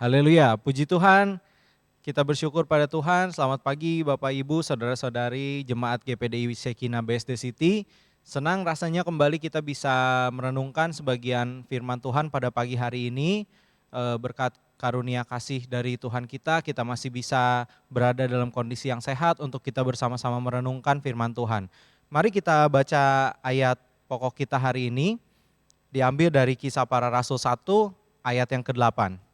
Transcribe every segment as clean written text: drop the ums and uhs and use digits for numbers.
Haleluya, puji Tuhan, kita bersyukur pada Tuhan. Selamat pagi Bapak Ibu, Saudara-saudari Jemaat GPDI Sekina BSD City. Senang rasanya kembali kita bisa merenungkan sebagian firman Tuhan pada pagi hari ini. Berkat karunia kasih dari Tuhan kita masih bisa berada dalam kondisi yang sehat untuk kita bersama-sama merenungkan firman Tuhan. Mari kita baca ayat pokok kita hari ini, diambil dari Kisah Para Rasul 1 ayat yang ke-8.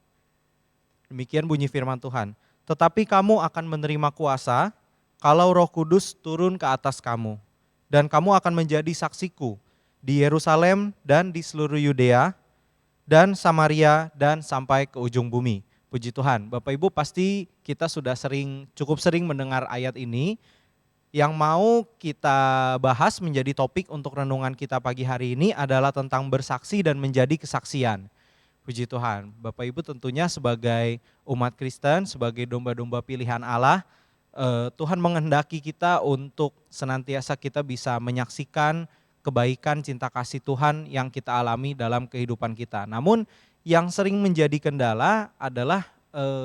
Demikian bunyi firman Tuhan. Tetapi kamu akan menerima kuasa kalau Roh Kudus turun ke atas kamu. Dan kamu akan menjadi saksiku di Yerusalem dan di seluruh Yudea dan Samaria dan sampai ke ujung bumi. Puji Tuhan. Bapak Ibu, pasti kita sudah cukup sering mendengar ayat ini. Yang mau kita bahas menjadi topik untuk renungan kita pagi hari ini adalah tentang bersaksi dan menjadi kesaksian. Puji Tuhan, Bapak Ibu tentunya sebagai umat Kristen, sebagai domba-domba pilihan Allah, Tuhan menghendaki kita untuk senantiasa kita bisa menyaksikan kebaikan cinta kasih Tuhan yang kita alami dalam kehidupan kita. Namun yang sering menjadi kendala adalah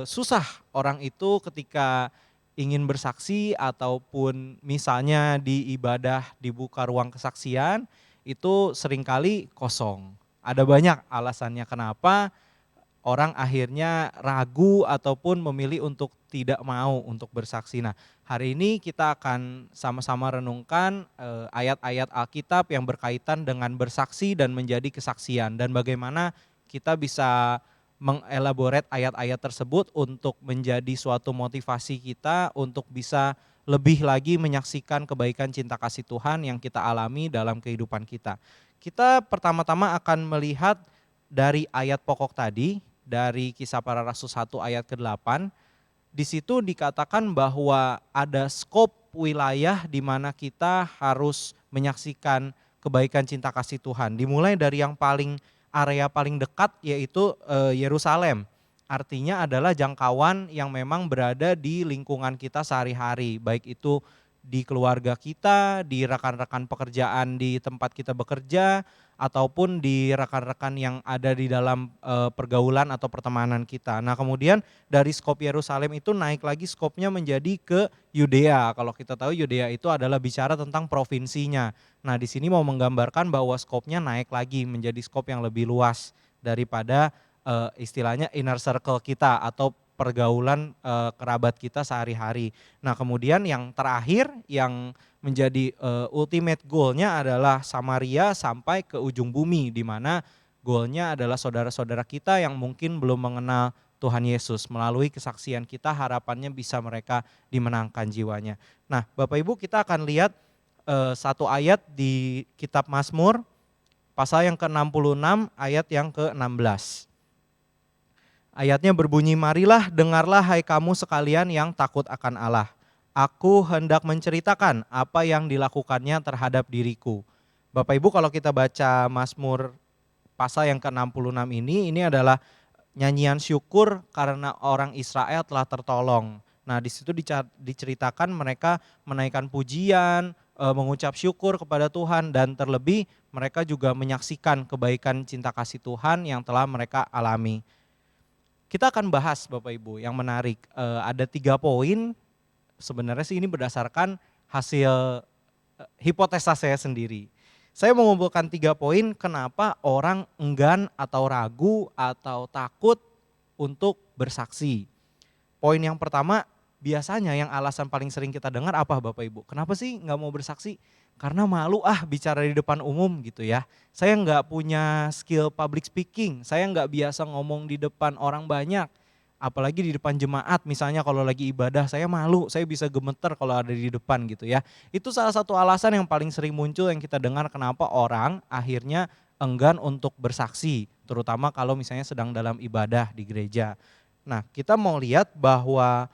susah orang itu ketika ingin bersaksi ataupun misalnya di ibadah dibuka ruang kesaksian, itu seringkali kosong. Ada banyak alasannya kenapa orang akhirnya ragu ataupun memilih untuk tidak mau untuk bersaksi. Nah, hari ini kita akan sama-sama renungkan ayat-ayat Alkitab yang berkaitan dengan bersaksi dan menjadi kesaksian, dan bagaimana kita bisa mengelaborate ayat-ayat tersebut untuk menjadi suatu motivasi kita untuk bisa lebih lagi menyaksikan kebaikan cinta kasih Tuhan yang kita alami dalam kehidupan kita. Kita pertama-tama akan melihat dari ayat pokok tadi, dari Kisah Para Rasul 1 ayat ke-8. Di situ dikatakan bahwa ada skop wilayah di mana kita harus menyaksikan kebaikan cinta kasih Tuhan. Dimulai dari yang area paling dekat, yaitu Yerusalem. Artinya adalah jangkauan yang memang berada di lingkungan kita sehari-hari, baik itu di keluarga kita, di rekan-rekan pekerjaan di tempat kita bekerja, ataupun di rekan-rekan yang ada di dalam pergaulan atau pertemanan kita. Nah, kemudian dari skop Yerusalem itu naik lagi skopnya menjadi ke Yudea. Kalau kita tahu Yudea itu adalah bicara tentang provinsinya. Nah, di sini mau menggambarkan bahwa skopnya naik lagi menjadi skop yang lebih luas daripada istilahnya inner circle kita atau pergaulan kerabat kita sehari-hari. Nah, kemudian yang terakhir yang menjadi ultimate goalnya adalah Samaria sampai ke ujung bumi, di mana goalnya adalah saudara-saudara kita yang mungkin belum mengenal Tuhan Yesus. Melalui kesaksian kita harapannya bisa mereka dimenangkan jiwanya. Nah, Bapak Ibu, kita akan lihat satu ayat di kitab Mazmur pasal yang ke-66 ayat yang ke-16. Ayatnya berbunyi, marilah dengarlah hai kamu sekalian yang takut akan Allah. Aku hendak menceritakan apa yang dilakukannya terhadap diriku. Bapak Ibu, kalau kita baca Mazmur pasal yang ke-66 ini adalah nyanyian syukur karena orang Israel telah tertolong. Nah, di situ diceritakan mereka menaikkan pujian, mengucap syukur kepada Tuhan, dan terlebih mereka juga menyaksikan kebaikan cinta kasih Tuhan yang telah mereka alami. Kita akan bahas Bapak Ibu yang menarik, ada 3 poin, sebenarnya sih ini berdasarkan hasil hipotesa saya sendiri. Saya mengumpulkan 3 poin kenapa orang enggan atau ragu atau takut untuk bersaksi. Poin yang pertama, biasanya yang alasan paling sering kita dengar apa Bapak Ibu? Kenapa sih nggak mau bersaksi? Karena malu bicara di depan umum gitu ya. Saya nggak punya skill public speaking, saya nggak biasa ngomong di depan orang banyak. Apalagi di depan jemaat, misalnya kalau lagi ibadah saya malu, saya bisa gemeter kalau ada di depan gitu ya. Itu salah satu alasan yang paling sering muncul yang kita dengar kenapa orang akhirnya enggan untuk bersaksi, terutama kalau misalnya sedang dalam ibadah di gereja. Nah, kita mau lihat bahwa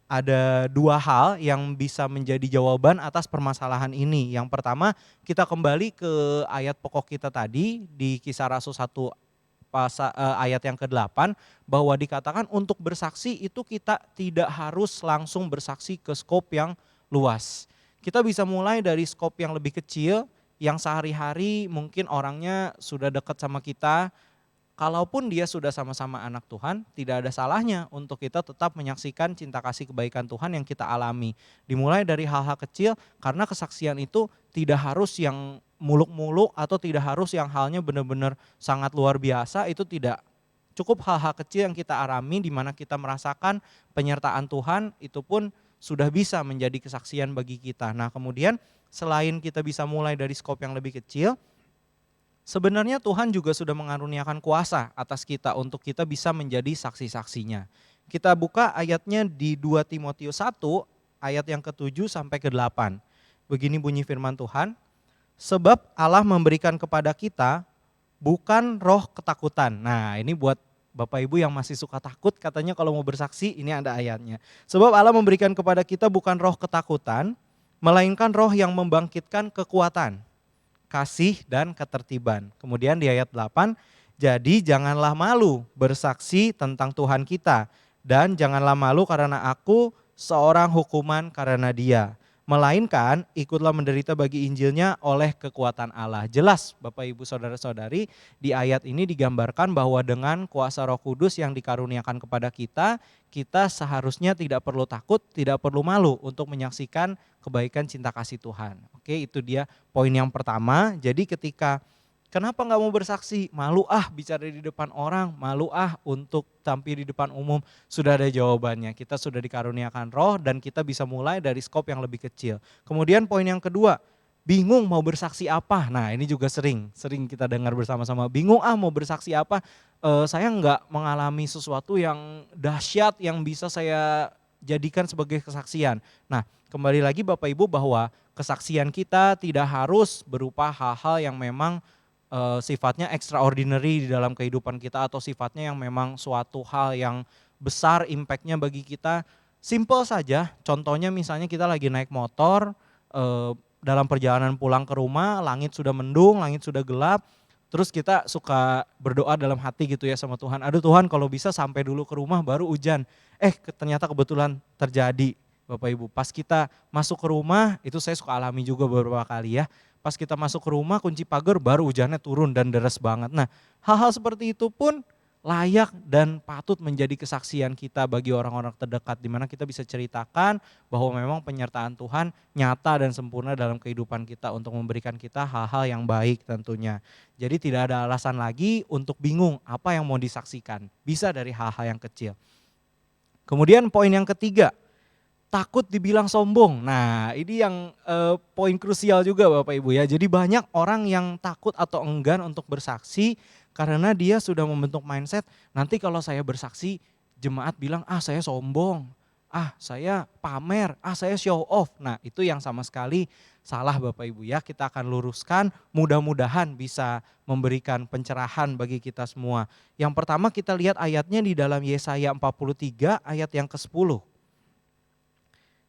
ada 2 hal yang bisa menjadi jawaban atas permasalahan ini. Yang pertama, kita kembali ke ayat pokok kita tadi di Kisah Rasul 1 ayat yang ke-8, bahwa dikatakan untuk bersaksi itu kita tidak harus langsung bersaksi ke skop yang luas. Kita bisa mulai dari skop yang lebih kecil, yang sehari-hari mungkin orangnya sudah dekat sama kita. kalaupun dia sudah sama-sama anak Tuhan, tidak ada salahnya untuk kita tetap menyaksikan cinta kasih kebaikan Tuhan yang kita alami. Dimulai dari hal-hal kecil, karena kesaksian itu tidak harus yang muluk-muluk atau tidak harus yang halnya benar-benar sangat luar biasa, itu tidak. Cukup hal-hal kecil yang kita alami di mana kita merasakan penyertaan Tuhan, itu pun sudah bisa menjadi kesaksian bagi kita. Nah, kemudian selain kita bisa mulai dari skop yang lebih kecil, sebenarnya Tuhan juga sudah mengaruniakan kuasa atas kita untuk kita bisa menjadi saksi-saksinya. Kita buka ayatnya di 2 Timotius 1 ayat yang ke-7 sampai ke-8. Begini bunyi firman Tuhan, sebab Allah memberikan kepada kita bukan roh ketakutan. Nah, ini buat Bapak Ibu yang masih suka takut, katanya kalau mau bersaksi ini ada ayatnya. Sebab Allah memberikan kepada kita bukan roh ketakutan, melainkan roh yang membangkitkan kekuatan, kasih dan ketertiban. Kemudian di ayat 8, jadi janganlah malu bersaksi tentang Tuhan kita, dan janganlah malu karena aku seorang hukuman karena Dia. Melainkan ikutlah menderita bagi Injilnya oleh kekuatan Allah. Jelas Bapak Ibu Saudara-saudari, di ayat ini digambarkan bahwa dengan kuasa Roh Kudus yang dikaruniakan kepada kita, kita seharusnya tidak perlu takut, tidak perlu malu untuk menyaksikan kebaikan cinta kasih Tuhan. Oke, itu dia poin yang pertama. Jadi ketika kenapa nggak mau bersaksi? Malu bicara di depan orang, malu untuk tampil di depan umum. Sudah ada jawabannya, kita sudah dikaruniakan roh dan kita bisa mulai dari skop yang lebih kecil. Kemudian poin yang kedua, bingung mau bersaksi apa? Nah, ini juga sering kita dengar bersama-sama, bingung mau bersaksi apa? Saya nggak mengalami sesuatu yang dahsyat yang bisa saya jadikan sebagai kesaksian. Nah, kembali lagi Bapak Ibu bahwa kesaksian kita tidak harus berupa hal-hal yang memang sifatnya extraordinary di dalam kehidupan kita atau sifatnya yang memang suatu hal yang besar impactnya bagi kita. Simple saja, contohnya misalnya kita lagi naik motor, dalam perjalanan pulang ke rumah, langit sudah mendung, langit sudah gelap, terus kita suka berdoa dalam hati gitu ya sama Tuhan, aduh Tuhan kalau bisa sampai dulu ke rumah baru hujan. Ternyata kebetulan terjadi Bapak Ibu, pas kita masuk ke rumah, itu saya suka alami juga beberapa kali ya, pas kita masuk ke rumah kunci pagar baru hujannya turun dan deras banget. Nah, hal-hal seperti itu pun layak dan patut menjadi kesaksian kita bagi orang-orang terdekat, di mana kita bisa ceritakan bahwa memang penyertaan Tuhan nyata dan sempurna dalam kehidupan kita untuk memberikan kita hal-hal yang baik tentunya. Jadi tidak ada alasan lagi untuk bingung apa yang mau disaksikan, bisa dari hal-hal yang kecil. Kemudian poin yang ketiga, takut dibilang sombong. Nah, ini yang poin krusial juga Bapak Ibu ya. Jadi banyak orang yang takut atau enggan untuk bersaksi karena dia sudah membentuk mindset, nanti kalau saya bersaksi jemaat bilang, saya sombong, saya pamer, saya show off. Nah, itu yang sama sekali salah Bapak Ibu ya. Kita akan luruskan, mudah-mudahan bisa memberikan pencerahan bagi kita semua. Yang pertama kita lihat ayatnya di dalam Yesaya 43 ayat yang ke-10.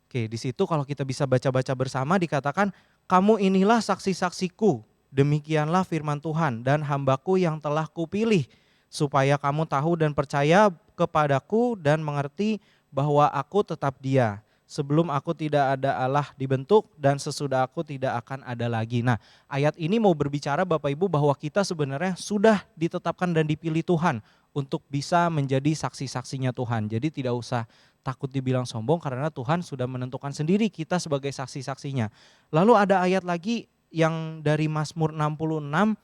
Oke, di situ kalau kita bisa baca-baca bersama dikatakan, kamu inilah saksi-saksiku, demikianlah firman Tuhan dan hambaku yang telah kupilih, supaya kamu tahu dan percaya kepadaku dan mengerti bahwa aku tetap Dia. Sebelum aku tidak ada Allah dibentuk dan sesudah aku tidak akan ada lagi. Nah, ayat ini mau berbicara Bapak Ibu bahwa kita sebenarnya sudah ditetapkan dan dipilih Tuhan untuk bisa menjadi saksi-saksinya Tuhan. Jadi tidak usah takut dibilang sombong karena Tuhan sudah menentukan sendiri kita sebagai saksi-saksinya. Lalu ada ayat lagi yang dari Mazmur 66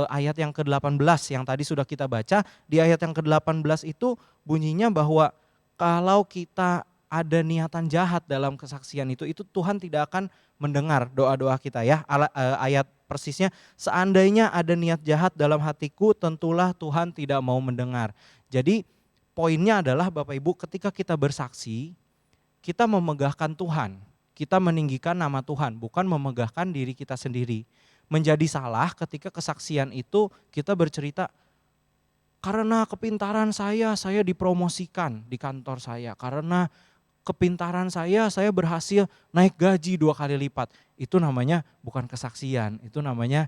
ayat yang ke-18 yang tadi sudah kita baca. Di ayat yang ke-18 itu bunyinya bahwa kalau kita ada niatan jahat dalam kesaksian itu Tuhan tidak akan mendengar doa-doa kita ya. Ayat persisnya, seandainya ada niat jahat dalam hatiku tentulah Tuhan tidak mau mendengar. Jadi poinnya adalah Bapak Ibu, ketika kita bersaksi, kita memegahkan Tuhan, kita meninggikan nama Tuhan, bukan memegahkan diri kita sendiri. Menjadi salah ketika kesaksian itu kita bercerita, karena kepintaran saya dipromosikan di kantor saya, karena kepintaran saya berhasil naik gaji 2 kali lipat. Itu namanya bukan kesaksian, itu namanya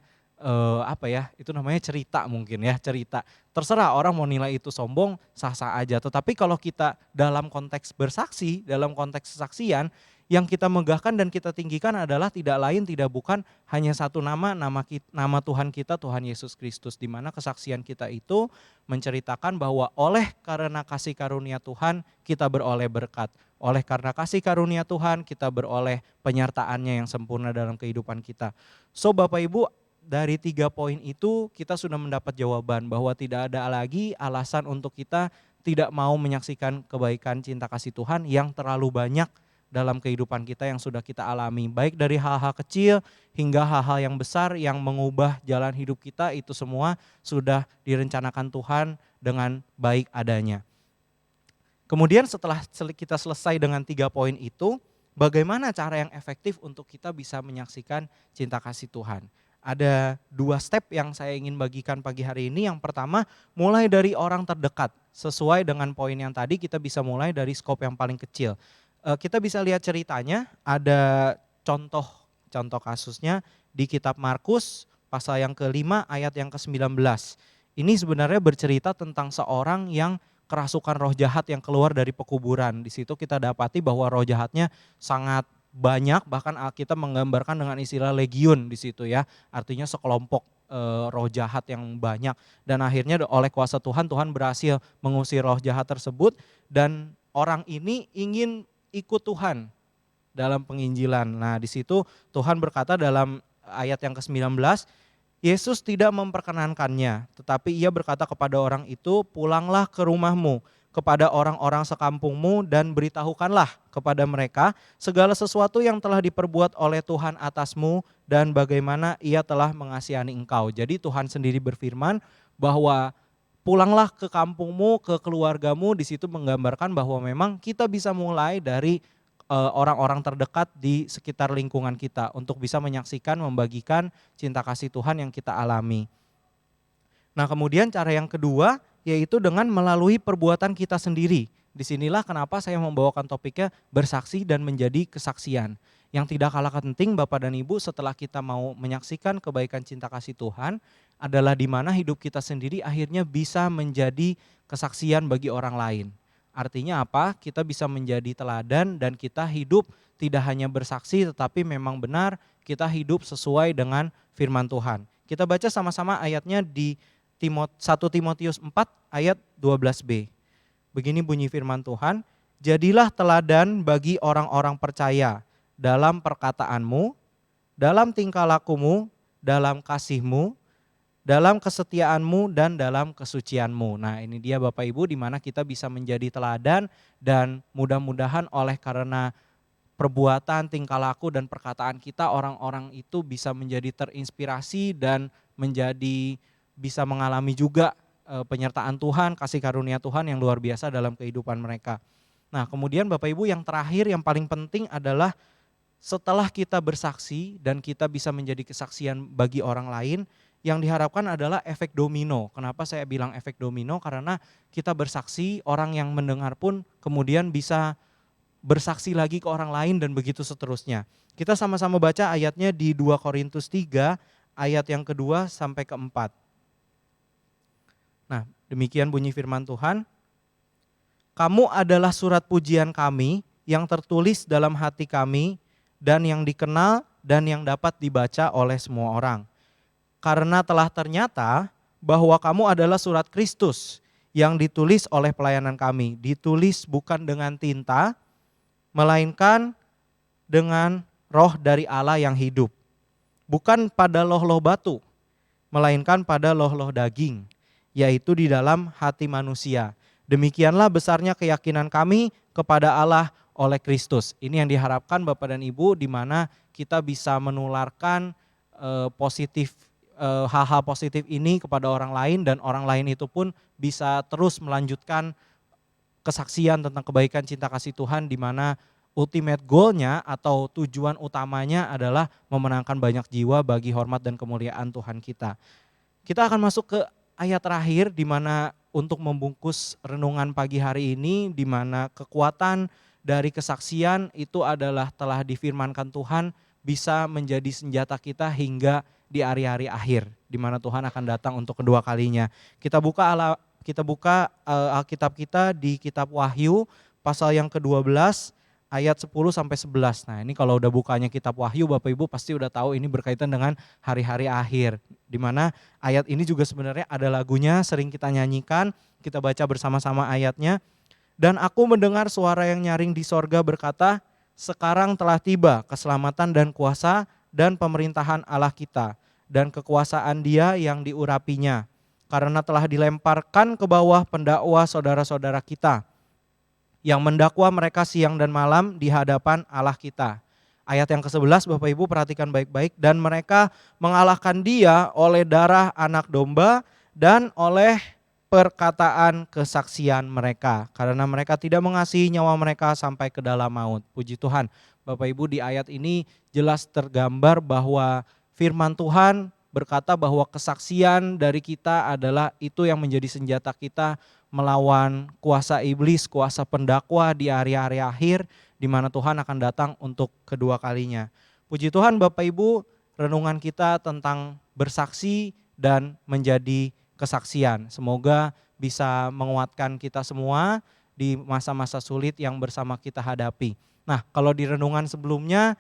itu namanya cerita mungkin ya, cerita. Terserah orang mau nilai itu sombong, sah-sah aja. Tetapi kalau kita dalam konteks bersaksi, dalam konteks kesaksian, yang kita megahkan dan kita tinggikan adalah tidak lain tidak bukan hanya satu nama Tuhan kita, Tuhan Yesus Kristus. Di mana kesaksian kita itu menceritakan bahwa oleh karena kasih karunia Tuhan kita beroleh berkat. Oleh karena kasih karunia Tuhan kita beroleh penyertaannya yang sempurna dalam kehidupan kita. So Bapak Ibu, dari 3 poin itu kita sudah mendapat jawaban bahwa tidak ada lagi alasan untuk kita tidak mau menyaksikan kebaikan cinta kasih Tuhan yang terlalu banyak dalam kehidupan kita yang sudah kita alami. Baik dari hal-hal kecil hingga hal-hal yang besar yang mengubah jalan hidup kita, itu semua sudah direncanakan Tuhan dengan baik adanya. Kemudian setelah kita selesai dengan 3 poin itu, bagaimana cara yang efektif untuk kita bisa menyaksikan cinta kasih Tuhan? Ada 2 step yang saya ingin bagikan pagi hari ini. Yang pertama, mulai dari orang terdekat. Sesuai dengan poin yang tadi, kita bisa mulai dari skop yang paling kecil. Kita bisa lihat ceritanya, ada contoh kasusnya di kitab Markus pasal yang ke-5 ayat yang ke-19. Ini sebenarnya bercerita tentang seorang yang kerasukan roh jahat yang keluar dari pekuburan. Di situ kita dapati bahwa roh jahatnya sangat banyak, bahkan Alkitab menggambarkan dengan istilah legiun di situ ya. Artinya sekelompok roh jahat yang banyak, dan akhirnya oleh kuasa Tuhan berhasil mengusir roh jahat tersebut, dan orang ini ingin ikut Tuhan dalam penginjilan. Nah, di situ Tuhan berkata dalam ayat yang ke-19, Yesus tidak memperkenankannya, tetapi ia berkata kepada orang itu, pulanglah ke rumahmu, kepada orang-orang sekampungmu dan beritahukanlah kepada mereka segala sesuatu yang telah diperbuat oleh Tuhan atasmu dan bagaimana ia telah mengasihani engkau. Jadi Tuhan sendiri berfirman bahwa pulanglah ke kampungmu, ke keluargamu. Di situ menggambarkan bahwa memang kita bisa mulai dari orang-orang terdekat di sekitar lingkungan kita untuk bisa menyaksikan, membagikan cinta kasih Tuhan yang kita alami. Nah, kemudian cara yang kedua yaitu dengan melalui perbuatan kita sendiri. Disinilah kenapa saya membawakan topiknya bersaksi dan menjadi kesaksian. Yang tidak kalah penting Bapak dan Ibu, setelah kita mau menyaksikan kebaikan cinta kasih Tuhan adalah di mana hidup kita sendiri akhirnya bisa menjadi kesaksian bagi orang lain. Artinya apa? Kita bisa menjadi teladan dan kita hidup tidak hanya bersaksi tetapi memang benar kita hidup sesuai dengan firman Tuhan. Kita baca sama-sama ayatnya di 1 Timotius 4 ayat 12b. Begini bunyi firman Tuhan, jadilah teladan bagi orang-orang percaya dalam perkataanmu, dalam tingkah lakumu, dalam kasihmu, dalam kesetiaanmu dan dalam kesucianmu. Nah, ini dia Bapak Ibu di mana kita bisa menjadi teladan dan mudah-mudahan oleh karena perbuatan, tingkah laku dan perkataan kita orang-orang itu bisa menjadi terinspirasi dan menjadi bisa mengalami juga penyertaan Tuhan, kasih karunia Tuhan yang luar biasa dalam kehidupan mereka. Nah, kemudian Bapak Ibu yang terakhir yang paling penting adalah setelah kita bersaksi dan kita bisa menjadi kesaksian bagi orang lain, yang diharapkan adalah efek domino. Kenapa saya bilang efek domino? Karena kita bersaksi, orang yang mendengar pun kemudian bisa bersaksi lagi ke orang lain dan begitu seterusnya. Kita sama-sama baca ayatnya di 2 Korintus 3 ayat yang kedua sampai keempat. Nah, demikian bunyi firman Tuhan. Kamu adalah surat pujian kami yang tertulis dalam hati kami dan yang dikenal dan yang dapat dibaca oleh semua orang. Karena telah ternyata bahwa kamu adalah surat Kristus yang ditulis oleh pelayanan kami. Ditulis bukan dengan tinta, melainkan dengan roh dari Allah yang hidup. Bukan pada loh-loh batu, melainkan pada loh-loh daging, yaitu di dalam hati manusia. Demikianlah besarnya keyakinan kami kepada Allah oleh Kristus. Ini yang diharapkan Bapak dan Ibu, di mana kita bisa menularkan hal-hal positif ini kepada orang lain, dan orang lain itu pun bisa terus melanjutkan kesaksian tentang kebaikan cinta kasih Tuhan, di mana ultimate goalnya atau tujuan utamanya adalah memenangkan banyak jiwa bagi hormat dan kemuliaan Tuhan kita. Kita akan masuk ke ayat terakhir di mana untuk membungkus renungan pagi hari ini, di mana kekuatan dari kesaksian itu adalah telah difirmankan Tuhan bisa menjadi senjata kita hingga di hari-hari akhir, di mana Tuhan akan datang untuk kedua kalinya. Kita buka Alkitab kita di kitab Wahyu pasal yang ke-12 ayat 10 sampai 11. Nah, ini kalau udah bukanya kitab Wahyu, Bapak Ibu pasti udah tahu ini berkaitan dengan hari-hari akhir. Di mana ayat ini juga sebenarnya ada lagunya, sering kita nyanyikan, kita baca bersama-sama ayatnya. Dan aku mendengar suara yang nyaring di sorga berkata, sekarang telah tiba keselamatan dan kuasa dan pemerintahan Allah kita dan kekuasaan Dia yang diurapinya. Karena telah dilemparkan ke bawah pendakwa saudara-saudara kita yang mendakwa mereka siang dan malam di hadapan Allah kita. Ayat yang ke-11 Bapak Ibu perhatikan baik-baik. Dan mereka mengalahkan dia oleh darah anak domba dan oleh perkataan kesaksian mereka. Karena mereka tidak mengasihi nyawa mereka sampai ke dalam maut. Puji Tuhan. Bapak Ibu di ayat ini jelas tergambar bahwa firman Tuhan berkata bahwa kesaksian dari kita adalah itu yang menjadi senjata kita melawan kuasa iblis, kuasa pendakwa di hari-hari akhir di mana Tuhan akan datang untuk kedua kalinya. Puji Tuhan Bapak Ibu, renungan kita tentang bersaksi dan menjadi kesaksian. Semoga bisa menguatkan kita semua di masa-masa sulit yang bersama kita hadapi. Nah, kalau di renungan sebelumnya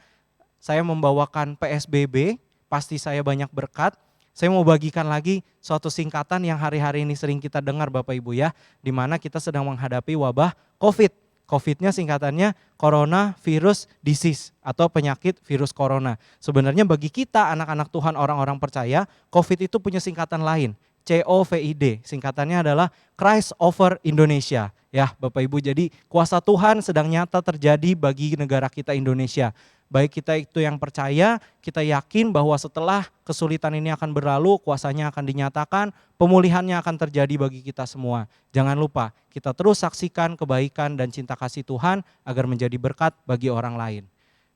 saya membawakan PSBB, pasti saya banyak berkat. Saya mau bagikan lagi suatu singkatan yang hari-hari ini sering kita dengar Bapak Ibu ya, di mana kita sedang menghadapi wabah COVID. COVID-nya singkatannya Coronavirus Disease atau penyakit virus corona. Sebenarnya bagi kita anak-anak Tuhan, orang-orang percaya, COVID itu punya singkatan lain. COVID, singkatannya adalah Christ over Indonesia. Ya Bapak Ibu, jadi kuasa Tuhan sedang nyata terjadi bagi negara kita Indonesia. Baik kita itu yang percaya, kita yakin bahwa setelah kesulitan ini akan berlalu, kuasanya akan dinyatakan, pemulihannya akan terjadi bagi kita semua. Jangan lupa, kita terus saksikan kebaikan dan cinta kasih Tuhan agar menjadi berkat bagi orang lain.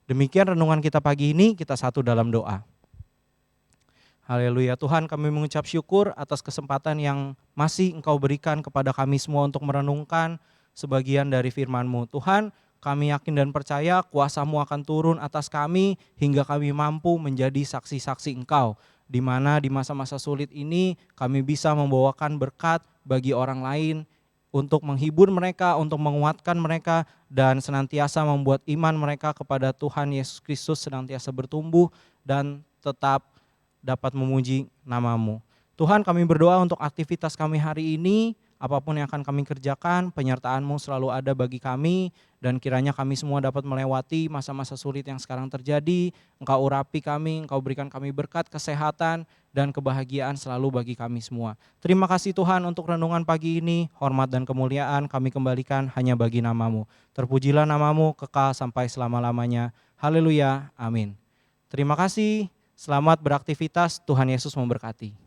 Demikian renungan kita pagi ini, kita satu dalam doa. Haleluya, Tuhan kami mengucap syukur atas kesempatan yang masih Engkau berikan kepada kami semua untuk merenungkan sebagian dari firman-Mu. Tuhan, kami yakin dan percaya kuasa-Mu akan turun atas kami hingga kami mampu menjadi saksi-saksi Engkau. Di mana di masa-masa sulit ini kami bisa membawakan berkat bagi orang lain untuk menghibur mereka, untuk menguatkan mereka dan senantiasa membuat iman mereka kepada Tuhan Yesus Kristus senantiasa bertumbuh dan tetap dapat memuji nama-Mu. Tuhan kami berdoa untuk aktivitas kami hari ini, apapun yang akan kami kerjakan, penyertaan-Mu selalu ada bagi kami, dan kiranya kami semua dapat melewati masa-masa sulit yang sekarang terjadi. Engkau urapi kami, Engkau berikan kami berkat, kesehatan, dan kebahagiaan selalu bagi kami semua. Terima kasih Tuhan untuk renungan pagi ini, hormat dan kemuliaan kami kembalikan hanya bagi nama-Mu. Terpujilah nama-Mu kekal sampai selama-lamanya. Haleluya, amin. Terima kasih. Selamat beraktivitas, Tuhan Yesus memberkati.